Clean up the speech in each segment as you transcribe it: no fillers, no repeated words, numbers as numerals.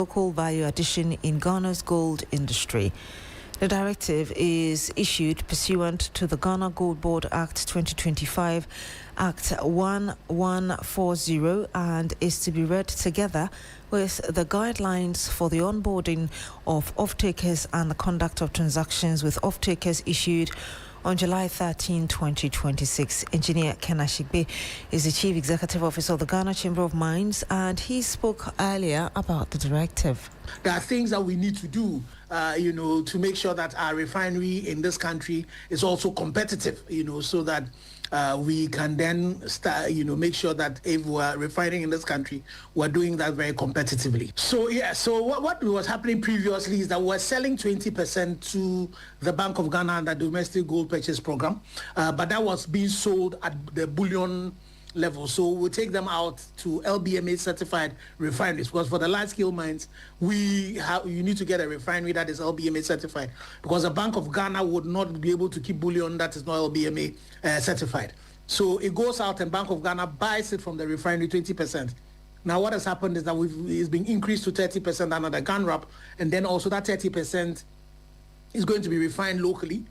local value addition in Ghana's gold industry. The directive is issued pursuant to the Ghana Gold Board Act 2025, Act 1140, and is to be read together with the guidelines for the onboarding of off-takers and the conduct of transactions with off-takers issued on July 13, 2026. Engineer Ken Ashigbe is the Chief Executive Officer of the Ghana Chamber of Mines, and he spoke earlier about the directive. There are things that we need to do, to make sure that our refinery in this country is also competitive, so that we can then start, make sure that if we're refining in this country, we're doing that very competitively. So what was happening previously is that we're selling 20% to the Bank of Ghana and the domestic gold purchase program, but that was being sold at the bullion level. So we'll take them out to LBMA certified refineries, because for the large scale mines, you need to get a refinery that is LBMA certified, because the Bank of Ghana would not be able to keep bullion that is not LBMA certified. So it goes out and Bank of Ghana buys it from the refinery 20%. Now what has happened is that it's been increased to 30% under the GANRAP, and then also that 30% is going to be refined locally.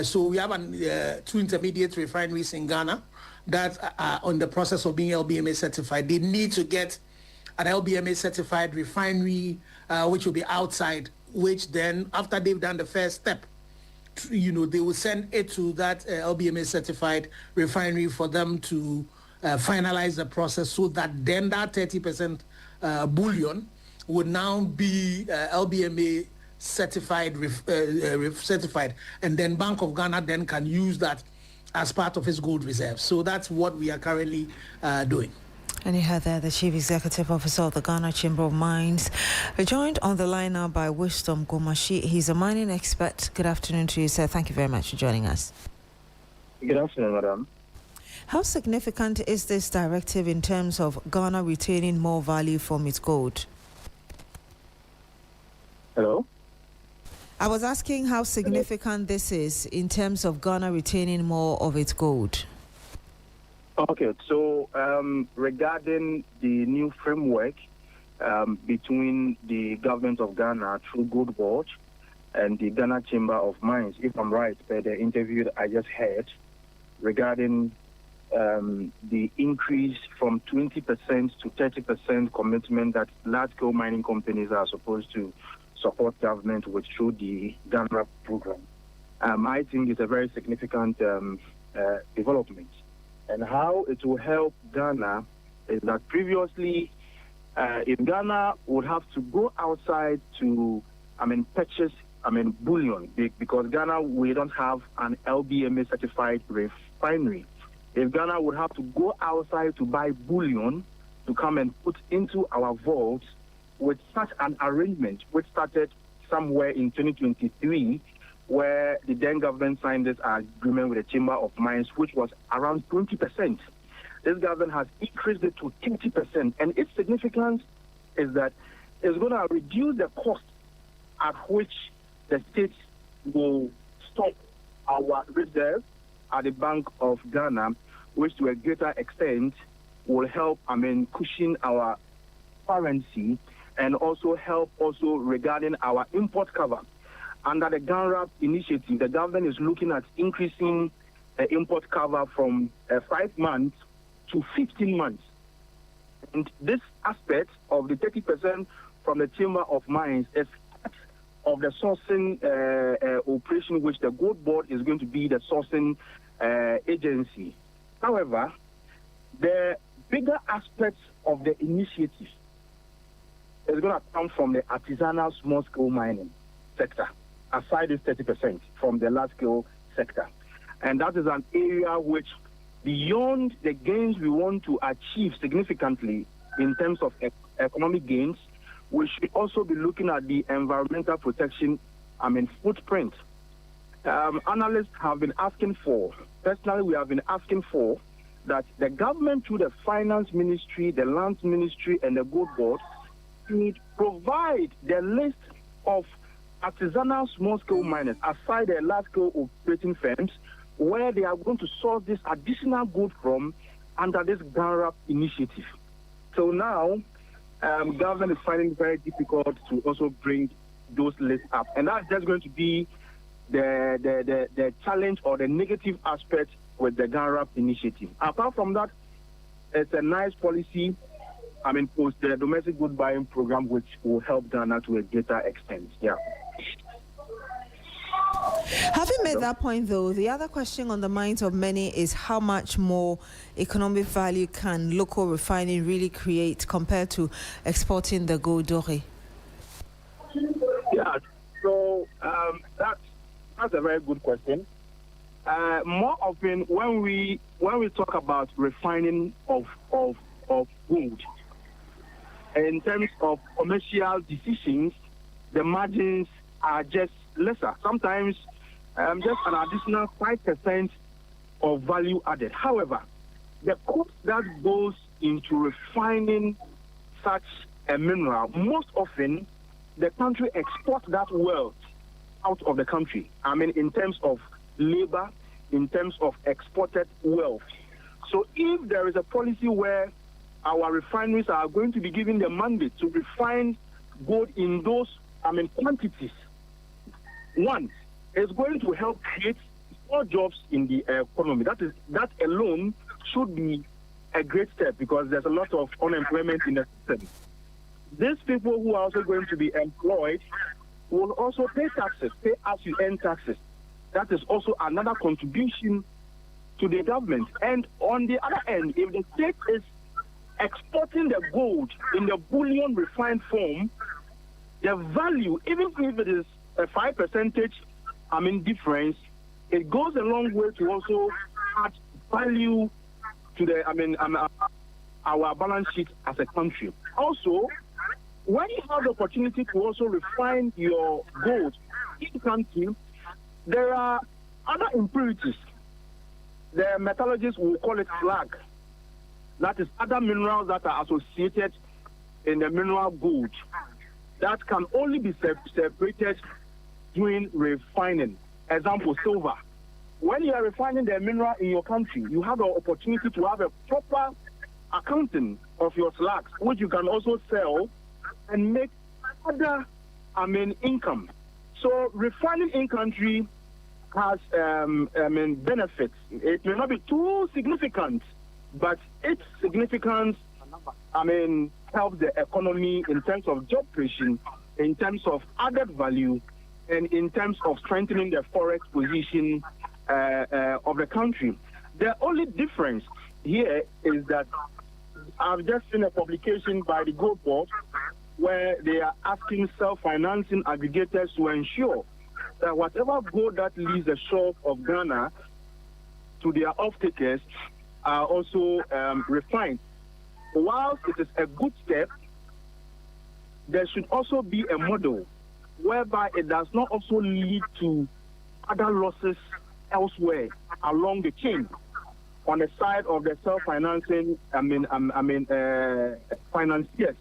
So we have 2 intermediate refineries in Ghana that are on the process of being LBMA certified. They need to get an LBMA certified refinery, which will be outside, which then after they've done the first step, they will send it to that LBMA certified refinery for them to finalize the process, so that then that 30% bullion would now be LBMA certified, certified, and then Bank of Ghana then can use that as part of his gold reserve. So that's what we are currently doing. And you heard there the Chief Executive Officer of the Ghana Chamber of Mines. We're joined on the line now by Wisdom Gomashi. He's a mining expert. Good afternoon to you, sir. Thank you very much for joining us. Good afternoon, madam. How significant is this directive in terms of Ghana retaining more value from its gold? Hello? I was asking how significant this is in terms of Ghana retaining more of its gold. Okay, so regarding the new framework between the government of Ghana through Gold Board and the Ghana Chamber of Mines, if I'm right, by the interview that I just had regarding the increase from 20% to 30% commitment that large-scale mining companies are supposed to support government with through the Ghana program. I think it's a very significant development. And how it will help Ghana is that previously, if Ghana would have to go outside to, purchase, bullion, because Ghana, we don't have an LBMA certified refinery. If Ghana would have to go outside to buy bullion to come and put into our vaults, with such an arrangement, which started somewhere in 2023, where the then government signed this agreement with the Chamber of Mines, which was around 20%. This government has increased it to 30%, and its significance is that it's going to reduce the cost at which the states will stop our reserves at the Bank of Ghana, which to a greater extent will help, cushion our currency, and also help regarding our import cover. Under the GANRAP initiative, the government is looking at increasing the import cover from 5 months to 15 months. And this aspect of the 30% from the Chamber of Mines is part of the sourcing operation, which the Gold Board is going to be the sourcing agency. However, the bigger aspects of the initiative is going to come from the artisanal small-scale mining sector, aside this 30% from the large-scale sector. And that is an area which, beyond the gains we want to achieve significantly in terms of economic gains, we should also be looking at the environmental protection, footprint. Analysts have been asking for, personally we have been asking for, that the government through the Finance Ministry, the Lands Ministry, and the Gold Board should provide the list of artisanal small-scale miners, aside the large-scale operating firms, where they are going to source this additional gold from under this GANRAP initiative. So now, government is finding it very difficult to also bring those lists up. And that's just going to be the challenge or the negative aspect with the GANRAP initiative. Apart from that, it's a nice policy. Post the domestic good buying program, which will help Ghana to a greater extent. Yeah. Having made that point, though, the other question on the minds of many is how much more economic value can local refining really create compared to exporting the gold doré? Yeah, so that's a very good question. More often, when we talk about refining of gold, in terms of commercial decisions, the margins are just lesser. Sometimes just an additional 5% of value added. However, the cost that goes into refining such a mineral, most often the country exports that wealth out of the country. In terms of labor, in terms of exported wealth. So if there is a policy where our refineries are going to be given the mandate to refine gold in those quantities, one, it's going to help create more jobs in the economy. That alone should be a great step because there's a lot of unemployment in the system. These people who are also going to be employed will also pay taxes, pay as you earn taxes. That is also another contribution to the government. And on the other end, if the state is exporting the gold in the bullion refined form, the value, even if it is a 5% difference, it goes a long way to also add value to the our balance sheet as a country. Also, when you have the opportunity to also refine your gold in the country, there are other impurities. The metallurgists will call it slag. That is other minerals that are associated in the mineral gold that can only be separated during refining. Example, silver. When you are refining the mineral in your country, you have the opportunity to have a proper accounting of your slags, which you can also sell and make other income. So refining in country has benefits. It may not be too significant, but its significance helps the economy in terms of job creation, in terms of added value, and in terms of strengthening the forex position of the country. The only difference here is that I've just seen a publication by the Gold Board where they are asking self-financing aggregators to ensure that whatever gold that leaves the shores of Ghana to their off-takers are also refined. Whilst it is a good step, there should also be a model whereby it does not also lead to other losses elsewhere along the chain on the side of the self-financing financiers.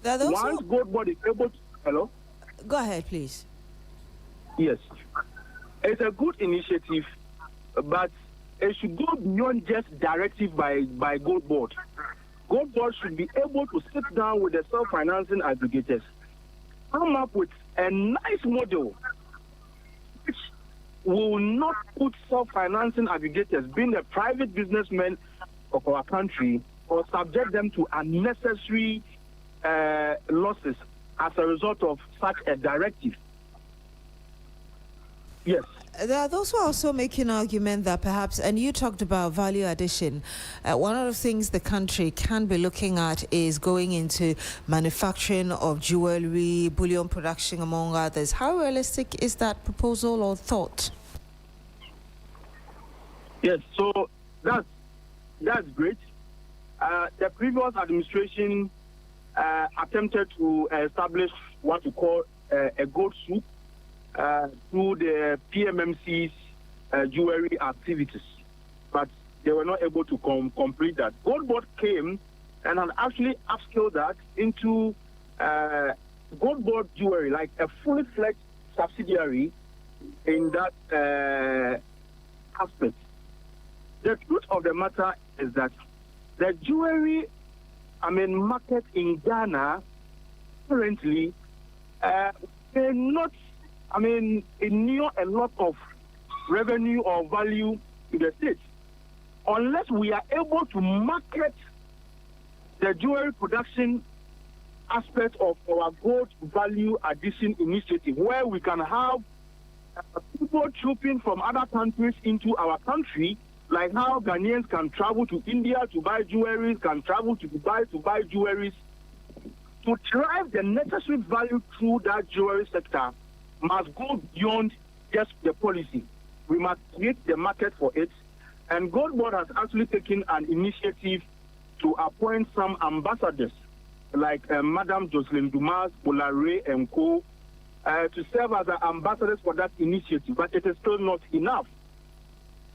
Once Gold Board is able to... Hello? Go ahead, please. Yes. It's a good initiative, but it should go beyond just directive by Gold Board. Gold Board should be able to sit down with the self-financing aggregators, come up with a nice model which will not put self-financing aggregators, being the private businessmen of our country, or subject them to unnecessary losses as a result of such a directive. Yes. There are those who are also making an argument that perhaps, and you talked about value addition, one of the things the country can be looking at is going into manufacturing of jewelry, bullion production, among others. How realistic is that proposal or thought? Yes, so that's great. The previous administration attempted to establish what we call a gold soup through the PMMC's jewelry activities, but they were not able to complete that. Gold Board came and had actually upscaled that into Gold Board jewelry, like a fully fledged subsidiary in that aspect. The truth of the matter is that the jewelry market in Ghana currently may not, ignore a lot of revenue or value to the state unless we are able to market the jewelry production aspect of our gold value addition initiative, where we can have people trooping from other countries into our country, like how Ghanaians can travel to India to buy jewelry, can travel to Dubai to buy jewelry. To drive the necessary value through that jewelry sector must go beyond just the policy. We must create the market for it. And Gold Board has actually taken an initiative to appoint some ambassadors, like Madam Jocelyn Dumas, Bolare, and Co., to serve as ambassadors for that initiative. But it is still not enough.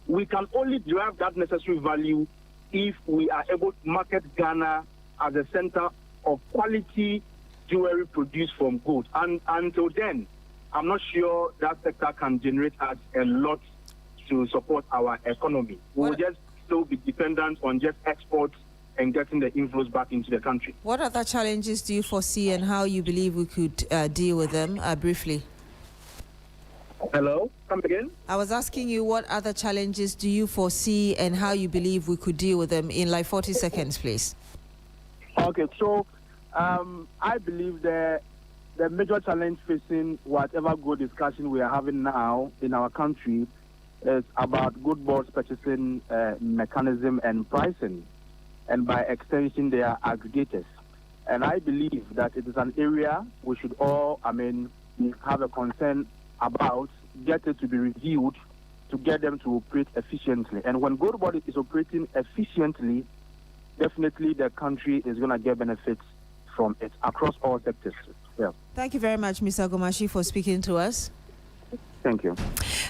We can only derive that necessary value if we are able to market Ghana as a center of quality jewelry produced from gold. And until then, I'm not sure that sector can generate us a lot to support our economy. We will just still be dependent on just exports and getting the inflows back into the country. What other challenges do you foresee and how you believe we could deal with them briefly? Hello? Come again? I was asking you what other challenges do you foresee and how you believe we could deal with them in like 40 seconds, please. Okay, so I believe the major challenge facing whatever gold discussion we are having now in our country is about Gold Board's purchasing mechanism and pricing, and by extension, they are aggregators. And I believe that it is an area we should all, have a concern about, get it to be reviewed to get them to operate efficiently. And when Gold Board is operating efficiently, definitely the country is going to get benefits from it across all sectors. Yeah. Thank you very much, Mr. Gomashi, for speaking to us. Thank you.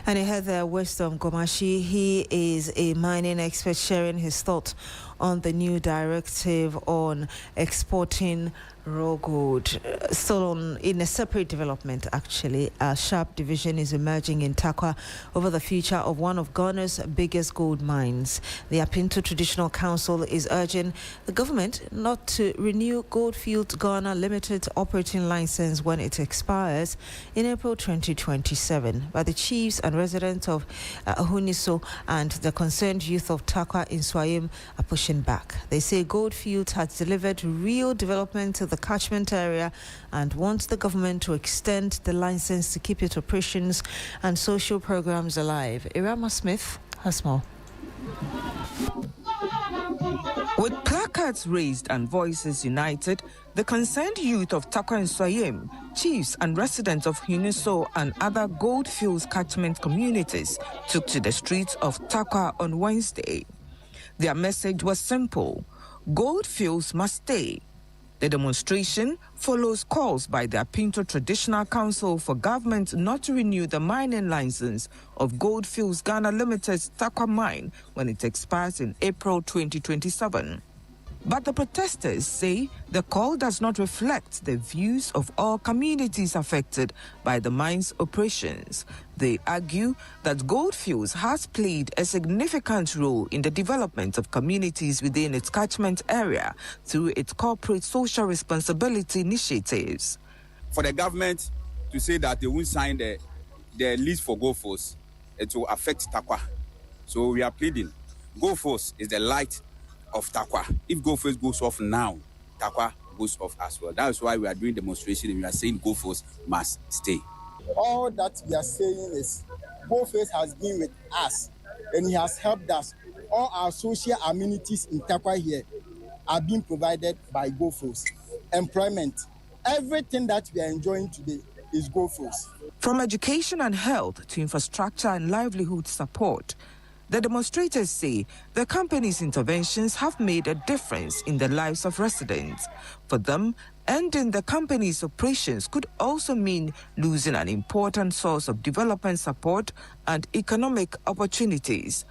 And he had the Wisdom Gomashi. He is a mining expert sharing his thoughts on the new directive on exporting raw gold. Still in a separate development, actually, a sharp division is emerging in Tarkwa over the future of one of Ghana's biggest gold mines. The Apinto Traditional Council is urging the government not to renew Goldfields Ghana Limited operating license when it expires in April 2027. But the chiefs and residents of Ahuniso and the concerned youth of Tarkwa in Swayim are pushing back. They say Goldfields has delivered real development to the catchment area and wants the government to extend the license to keep its operations and social programs alive. Irama Smith has more. With placards raised and voices united, the concerned youth of Tarkwa and Swayim, chiefs and residents of Huniso and other Goldfields catchment communities took to the streets of Tarkwa on Wednesday. Their message was simple: Goldfields must stay. The demonstration follows calls by the Apinto Traditional Council for government not to renew the mining license of Goldfields Ghana Limited's Tarkwa mine when it expires in April 2027. But the protesters say the call does not reflect the views of all communities affected by the mine's operations. They argue that Goldfields has played a significant role in the development of communities within its catchment area through its corporate social responsibility initiatives. For the government to say that they won't sign the lease for Goldfields, it will affect Tarkwa. So we are pleading. Goldfields is the light of Tarkwa. If Goldfields goes off now, Tarkwa goes off as well. That is why we are doing demonstration and we are saying Goldfields must stay. All that we are saying is Goldfields has been with us and he has helped us. All our social amenities in Tarkwa here are being provided by Goldfields. Employment, everything that we are enjoying today is Goldfields. From education and health to infrastructure and livelihood support, the demonstrators say the company's interventions have made a difference in the lives of residents. For them, ending the company's operations could also mean losing an important source of development support and economic opportunities.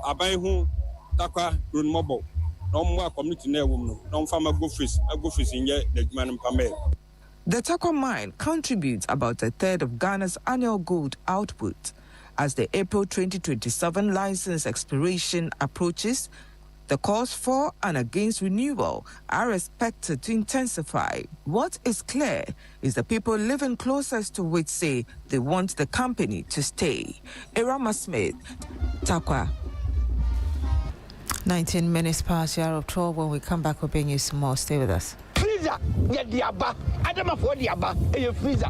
aban takwa run mobile no more community na no no farmer go fish in the man pame. The Takwa mine contributes about a third of Ghana's annual gold output. As the April 2027 license expiration approaches, the calls for and against renewal are expected to intensify. What is clear is the people living closest to which say they want the company to stay. Irama Smith, Takwa. 19 minutes past the hour of 12. When we come back, we'll bring you some more. Stay with us. Freezer, yeah, diaba. Adama for diaba. A freezer.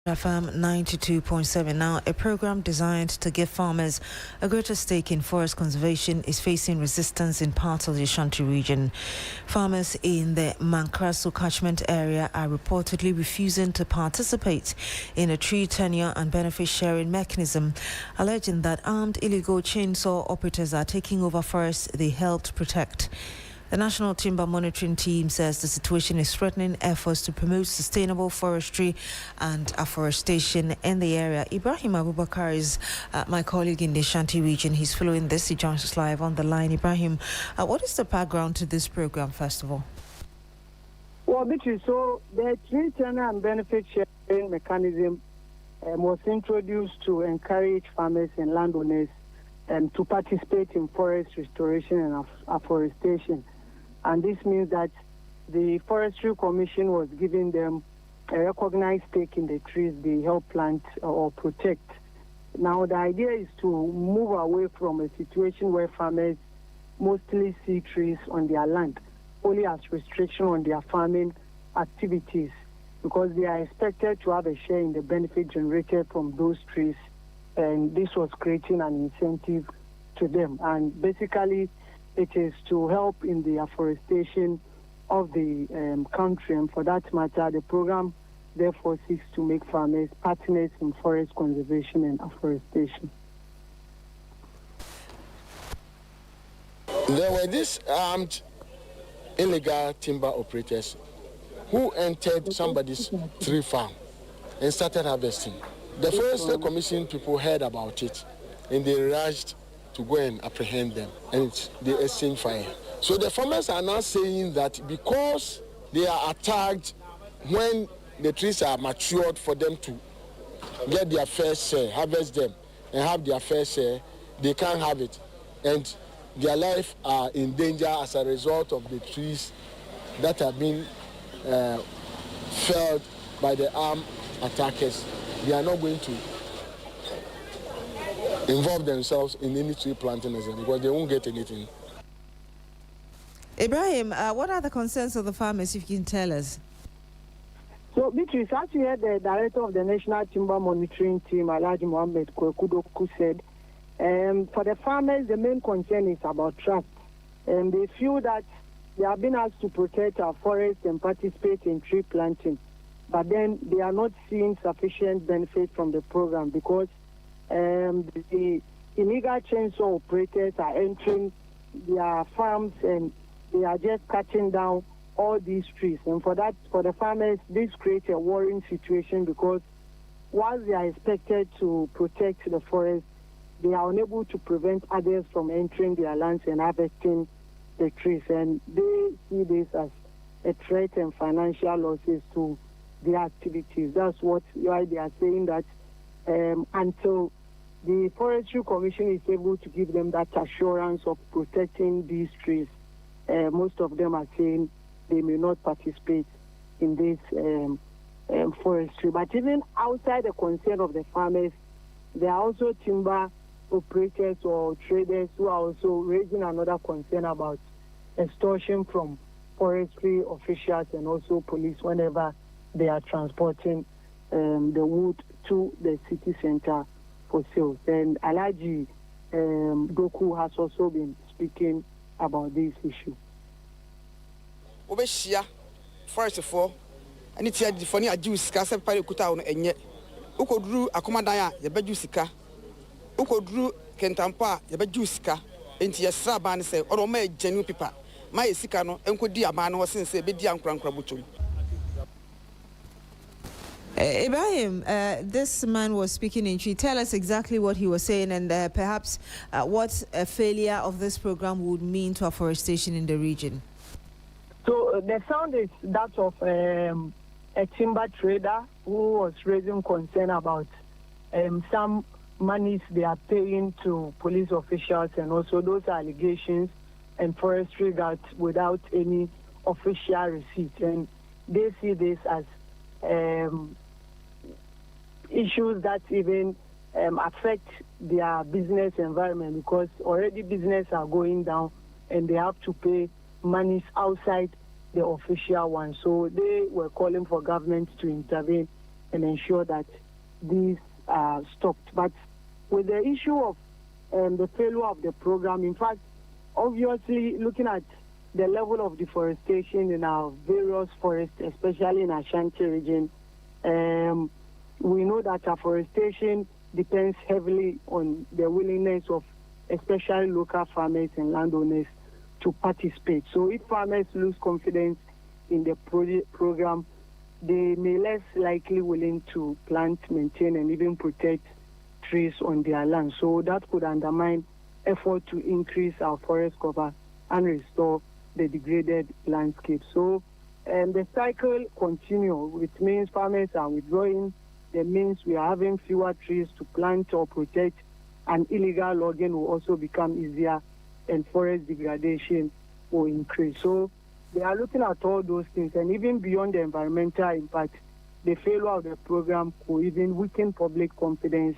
FM 92.7. Now, a program designed to give farmers a greater stake in forest conservation is facing resistance in parts of the Ashanti region. Farmers in the Mankraso catchment area are reportedly refusing to participate in a tree tenure and benefit sharing mechanism, alleging that armed illegal chainsaw operators are taking over forests they helped protect. The National Timber Monitoring Team says the situation is threatening efforts to promote sustainable forestry and afforestation in the area. Ibrahim Abubakar is my colleague in the Ashanti region. He's following this. He joins us live on the line. Ibrahim, what is the background to this program, first of all? Well, Beatrice, so the tree tenure and benefit sharing mechanism was introduced to encourage farmers and landowners to participate in forest restoration and afforestation. And this means that the Forestry Commission was giving them a recognized stake in the trees they help plant or protect. Now, the idea is to move away from a situation where farmers mostly see trees on their land only as restriction on their farming activities, because they are expected to have a share in the benefit generated from those trees. And this was creating an incentive to them. And basically, it is to help in the afforestation of the country. And for that matter, the program therefore seeks to make farmers partners in forest conservation and afforestation. There were these armed illegal timber operators who entered somebody's tree farm and started harvesting. The Forestry Commission people heard about it and they rushed to go and apprehend them, and they exchanged fire. So the farmers are now saying that because they are attacked when the trees are matured for them to get their fair share, harvest them and have their fair share, they can't have it. And their life are in danger as a result of the trees that have been felled by the armed attackers. They are not going to involve themselves in any tree planting because they won't get anything. Ibrahim, what are the concerns of the farmers, if you can tell us? So, Beatrice, as you heard the director of the National Timber Monitoring Team, Alhaji Mohammed Kwekudoku, said, for the farmers, the main concern is about trust. They feel that they have been asked to protect our forests and participate in tree planting, but then they are not seeing sufficient benefit from the program because the illegal chainsaw operators are entering their farms and they are just cutting down all these trees. And for the farmers, this creates a worrying situation because whilst they are expected to protect the forest, they are unable to prevent others from entering their lands and harvesting the trees. And they see this as a threat and financial losses to their activities. That's why they are saying that until the Forestry Commission is able to give them that assurance of protecting these trees, most of them are saying they may not participate in this forestry. But even outside the concern of the farmers, there are also timber operators or traders who are also raising another concern about extortion from forestry officials and also police whenever they are transporting the wood to the city center for sale. And Alaji Doku has also been speaking about this issue. Obeshia forest for and it's a funny a juice cast pari kuta on and yet Ukodru Akomadaya, Yabajusika Ukodru Kentampa, Yabajuska, and Yasaban say, or may genuine people. My Sikano, and could dear man was since a bit young crankrabutum. Ibrahim, this man was speaking in Chi. Tell us exactly what he was saying and perhaps what a failure of this program would mean to afforestation in the region. So the sound is that of a timber trader who was raising concern about some monies they are paying to police officials and also those allegations and forestry guards without any official receipt. And they see this as issues that even affect their business environment because already business are going down and they have to pay monies outside the official one. So they were calling for government to intervene and ensure that these are stopped. But with the issue of the failure of the program, in fact, obviously looking at the level of deforestation in our various forests, especially in Ashanti region, we know that afforestation depends heavily on the willingness of especially local farmers and landowners to participate. So if farmers lose confidence in the program, they may less likely willing to plant, maintain, and even protect trees on their land. So that could undermine effort to increase our forest cover and restore the degraded landscape. So the cycle continues, which means farmers are withdrawing. That means we are having fewer trees to plant or protect, and illegal logging will also become easier, and forest degradation will increase. So they are looking at all those things, and even beyond the environmental impact, the failure of the program could even weaken public confidence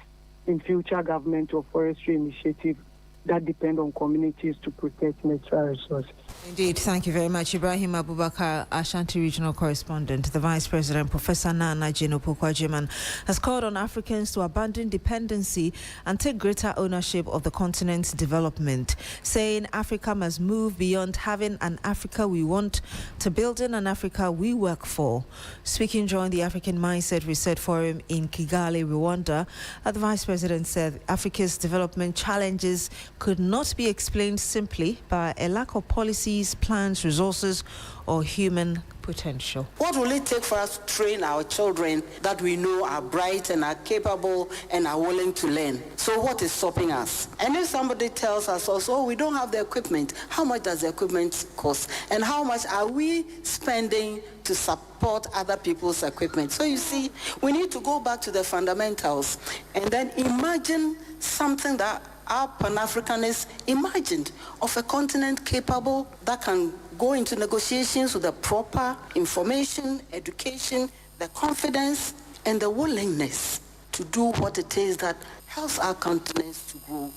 in future government or forestry initiatives that depend on communities to protect natural resources. Indeed, thank you very much. Ibrahim Abubakar, Ashanti Regional Correspondent. The Vice President, Professor Nana Jeno-Pokuagyemang, has called on Africans to abandon dependency and take greater ownership of the continent's development, saying Africa must move beyond having an Africa we want to building an Africa we work for. Speaking during the African Mindset Reset Forum in Kigali, Rwanda, the Vice President said Africa's development challenges could not be explained simply by a lack of policies, plans, resources, or human potential. What will it take for us to train our children that we know are bright and are capable and are willing to learn? So what is stopping us? And if somebody tells us also, oh, we don't have the equipment, how much does the equipment cost? And how much are we spending to support other people's equipment? So you see, we need to go back to the fundamentals and then imagine something that our Pan-Africanists imagined of a continent capable that can go into negotiations with the proper information, education, the confidence, and the willingness to do what it is that helps our continents to grow.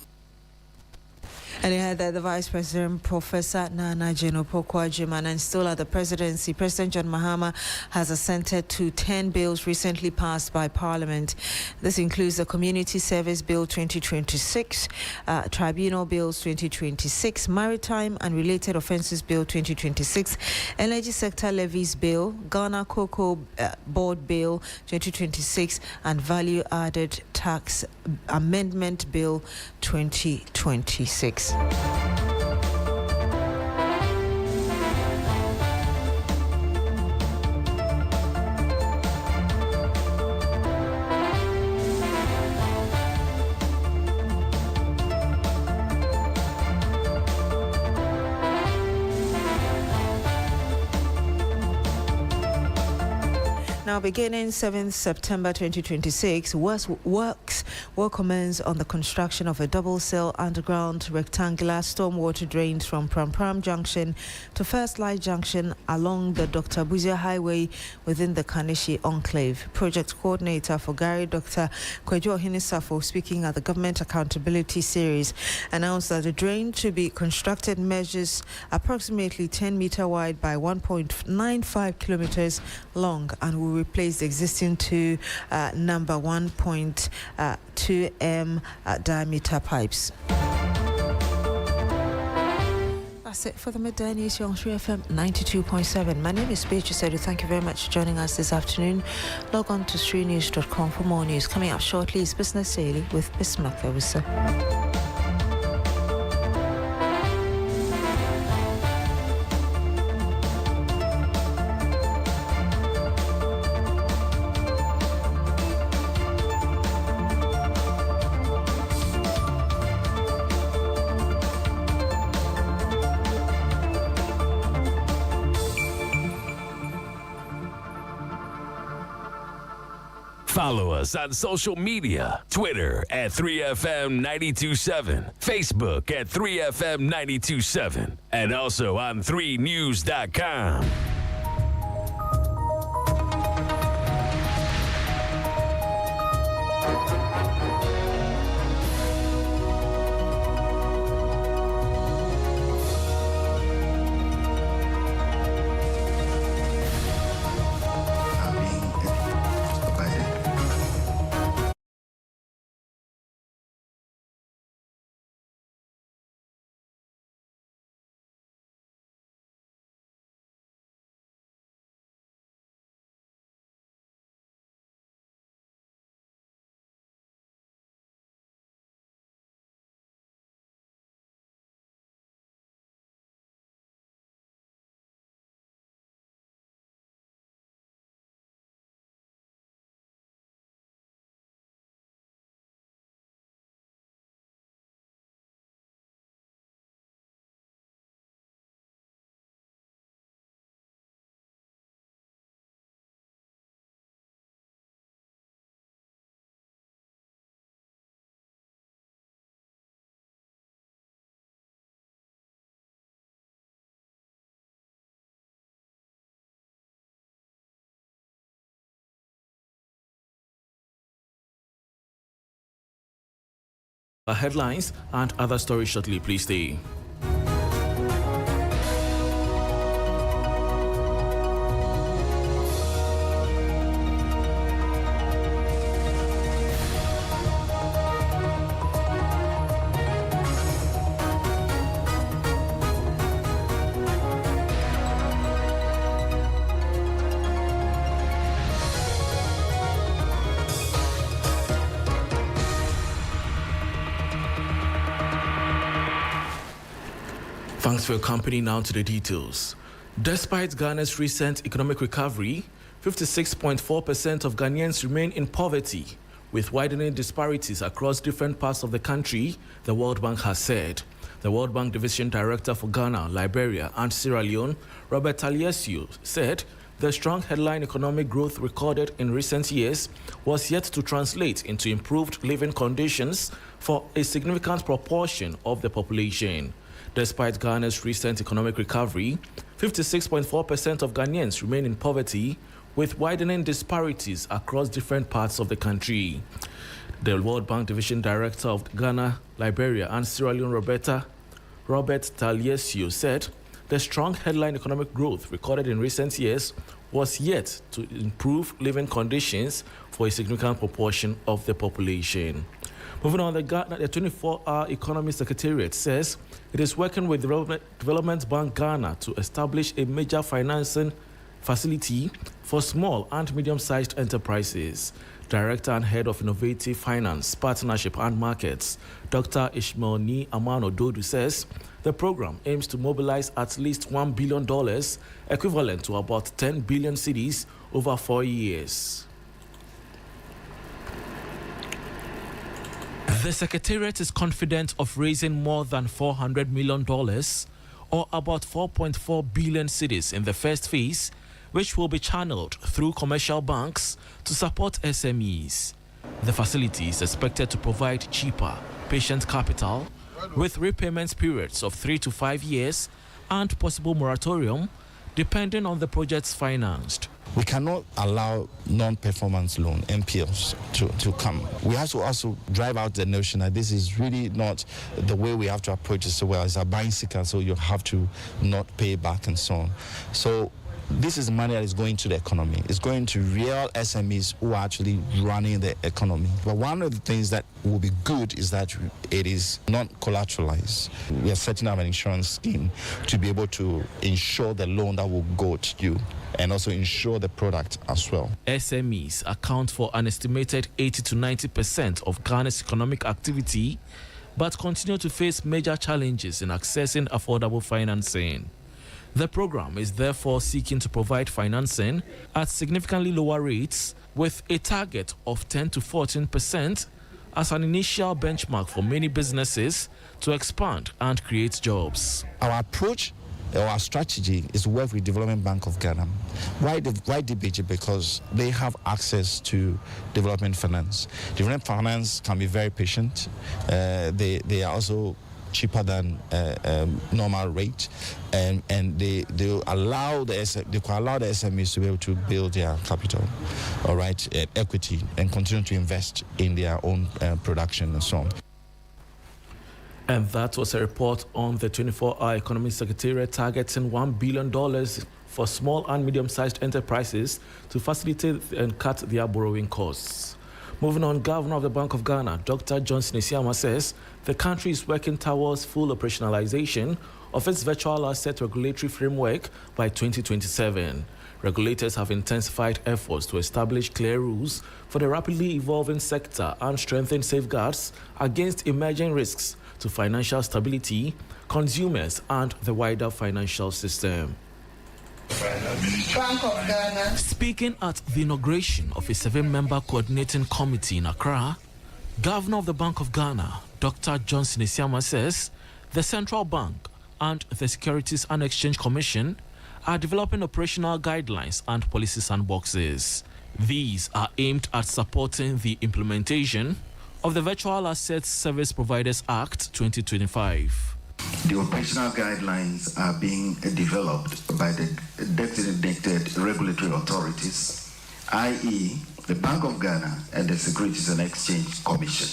And you heard that the Vice President, Professor Nana Jeno-Pokuagyemang, and still at the presidency, President John Mahama has assented to 10 bills recently passed by Parliament. This includes the Community Service Bill 2026, Tribunal Bills 2026, Maritime and Related Offences Bill 2026, Energy Sector Levies Bill, Ghana Cocoa Board Bill 2026, and Value Added Tax Amendment Bill 2026. Now, beginning 7th September 2026, works will commence on the construction of a double-cell underground rectangular stormwater drains from Pram Junction to First Light Junction along the Dr. Buzia Highway within the Kanishi Enclave. Project coordinator for Gary, Dr. Kwejo Hinisafo, speaking at the Government Accountability Series, announced that the drain to be constructed measures approximately 10-meter wide by 1.95 kilometers long and will replace the existing number 1.2 m diameter pipes. That's it for the midday news on 3FM 92.7. My name is Beatrice Adu. Thank you very much for joining us this afternoon. Log on to 3news.com for more news. Coming up shortly is Business Daily with Bismarck Owusu. Follow us on social media, Twitter at 3FM927, Facebook at 3FM927, and also on 3news.com. Headlines and other stories shortly. Please stay. Thanks for your company. Now to the details. Despite Ghana's recent economic recovery, 56.4% of Ghanaians remain in poverty, with widening disparities across different parts of the country, the World Bank has said. The World Bank Division Director for Ghana, Liberia, and Sierra Leone, Robert Taliesio, said the strong headline economic growth recorded in recent years was yet to translate into improved living conditions for a significant proportion of the population. Despite Ghana's recent economic recovery, 56.4% of Ghanaians remain in poverty, with widening disparities across different parts of the country. The World Bank Division Director of Ghana, Liberia, and Sierra Leone, Robert Taliesio, said the strong headline economic growth recorded in recent years was yet to improve living conditions for a significant proportion of the population. Moving on, the 24-hour Economy Secretariat says it is working with Development Bank Ghana to establish a major financing facility for small and medium-sized enterprises. Director and Head of Innovative Finance, Partnership and Markets, Dr. Ishmael Ni Amano Dodu, says the program aims to mobilize at least $1 billion, equivalent to about 10 billion cedis over 4 years. The Secretariat is confident of raising more than $400 million, or about 4.4 billion cedis in the first phase, which will be channeled through commercial banks to support SMEs. The facility is expected to provide cheaper patient capital with repayment periods of 3 to 5 years and possible moratorium depending on the projects financed. We cannot allow non-performance loan, NPLs, to come. We have to also drive out the notion that this is really not the way we have to approach it. So, well, it's a bicycle, so you have to not pay back and so on. So this is money that is going to the economy. It's going to real SMEs who are actually running the economy. But one of the things that will be good is that it is not collateralized. We are setting up an insurance scheme to be able to insure the loan that will go to you and also insure the product as well. SMEs account for an estimated 80 to 90% of Ghana's economic activity, but continue to face major challenges in accessing affordable financing. The program is therefore seeking to provide financing at significantly lower rates with a target of 10 to 14% as an initial benchmark for many businesses to expand and create jobs. Our approach, our strategy is to work with Development Bank of Ghana. Why DBG? Because they have access to development finance. Development finance can be very patient. They are also cheaper than normal rate, and they allow the SMEs to be able to build their capital, all right, equity, and continue to invest in their own production and so on. And that was a report on the 24-hour Economic Secretariat targeting $1 billion for small and medium-sized enterprises to facilitate and cut their borrowing costs. Moving on, Governor of the Bank of Ghana, Dr. Johnson Isiama, says the country is working towards full operationalization of its virtual asset regulatory framework by 2027. Regulators have intensified efforts to establish clear rules for the rapidly evolving sector and strengthen safeguards against emerging risks to financial stability, consumers, and the wider financial system. Bank of Ghana. Speaking at the inauguration of a 7-member coordinating committee in Accra, Governor of the Bank of Ghana, Dr. Johnson Isiama, says the Central Bank and the Securities and Exchange Commission are developing operational guidelines and policy sandboxes. These are aimed at supporting the implementation of the Virtual Assets Service Providers Act 2025. The operational guidelines are being developed by the designated regulatory authorities, i.e. the Bank of Ghana and the Securities and Exchange Commission,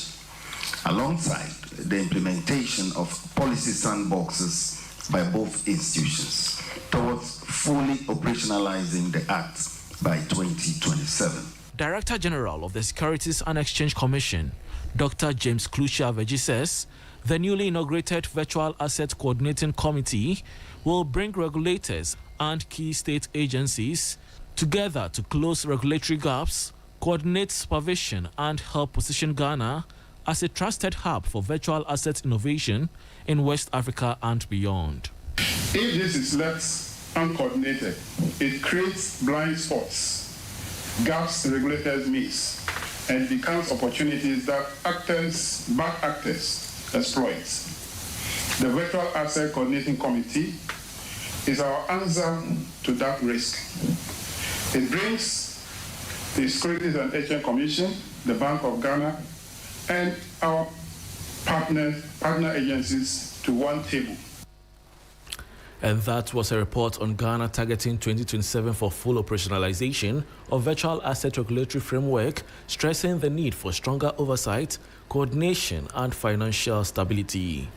alongside the implementation of policy sandboxes by both institutions towards fully operationalizing the Act by 2027. Director General of the Securities and Exchange Commission, Dr. James Klucha-Aveji, says the newly inaugurated Virtual Asset Coordinating Committee will bring regulators and key state agencies together to close regulatory gaps, coordinate supervision, and help position Ghana as a trusted hub for virtual asset innovation in West Africa and beyond. If this is left uncoordinated, it creates blind spots, gaps regulators miss, and becomes opportunities that bad actors exploit. The Virtual Asset Coordinating Committee is our answer to that risk. It brings the Securities and Exchange Commission, the Bank of Ghana, and our partner agencies to one table. And that was a report on Ghana targeting 2027 for full operationalization of virtual asset regulatory framework, stressing the need for stronger oversight, coordination, and financial stability.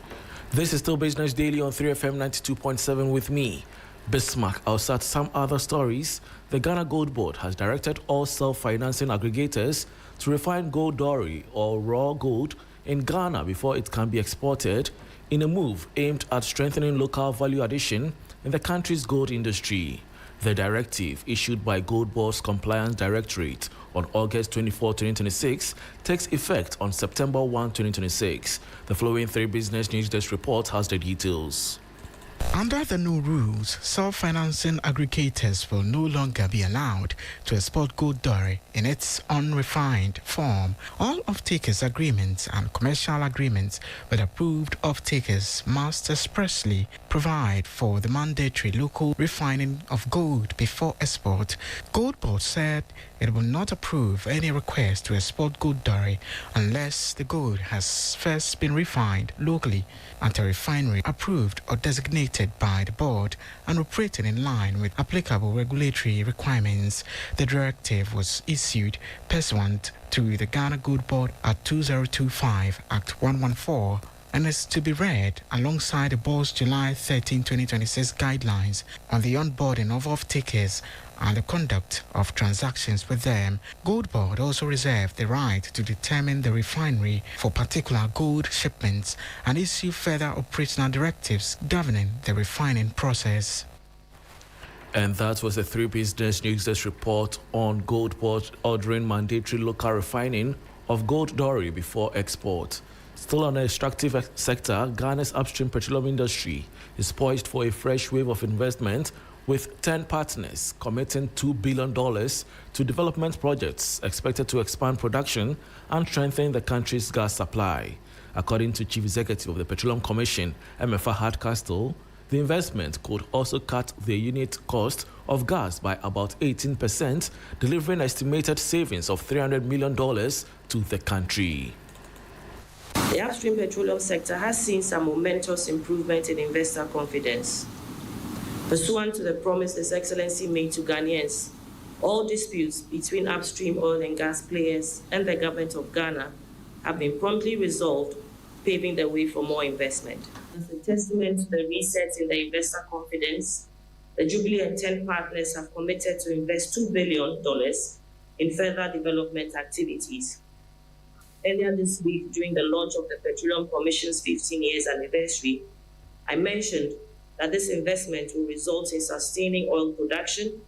This is still Business Daily on 3FM 92.7 with me, Bismarck. Outside some other stories, the Ghana Gold Board has directed all self-financing aggregators to refine gold doré or raw gold in Ghana before it can be exported, in a move aimed at strengthening local value addition in the country's gold industry. The directive, issued by Gold Board's Compliance Directorate on August 24, 2026, takes effect on September 1, 2026. The following 3 Business News Desk report has the details. Under the new rules, self-financing aggregators will no longer be allowed to export gold doré in its unrefined form. All off-takers agreements and commercial agreements with approved off-takers must expressly provide for the mandatory local refining of gold before export. Gold Board said it will not approve any request to export gold doré unless the gold has first been refined locally at a refinery approved or designated by the board and operating in line with applicable regulatory requirements. The directive was issued pursuant to the Ghana Gold Board Act 2025 Act 114 and is to be read alongside the board's July 13, 2026 guidelines on the onboarding of off-takers and the conduct of transactions with them. Gold Board also reserved the right to determine the refinery for particular gold shipments and issue further operational directives governing the refining process. And that was the 3 Business News Desk report on Gold Board ordering mandatory local refining of gold doré before export. Still on the extractive sector, Ghana's upstream petroleum industry is poised for a fresh wave of investment, with 10 partners committing $2 billion to development projects expected to expand production and strengthen the country's gas supply. According to Chief Executive of the Petroleum Commission, MFA Hardcastle, the investment could also cut the unit cost of gas by about 18%, delivering estimated savings of $300 million to the country. The upstream petroleum sector has seen some momentous improvement in investor confidence. Pursuant to the promise His Excellency made to Ghanaians, all disputes between upstream oil and gas players and the government of Ghana have been promptly resolved, paving the way for more investment. As a testament to the reset in the investor confidence, the Jubilee and 10 partners have committed to invest $2 billion in further development activities. Earlier this week, during the launch of the Petroleum Commission's 15 years anniversary, I mentioned that this investment will result in sustaining oil production,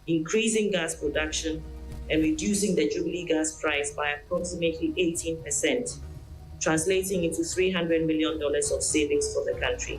increasing gas production, and reducing the Jubilee gas price by approximately 18%, translating into $300 million of savings for the country.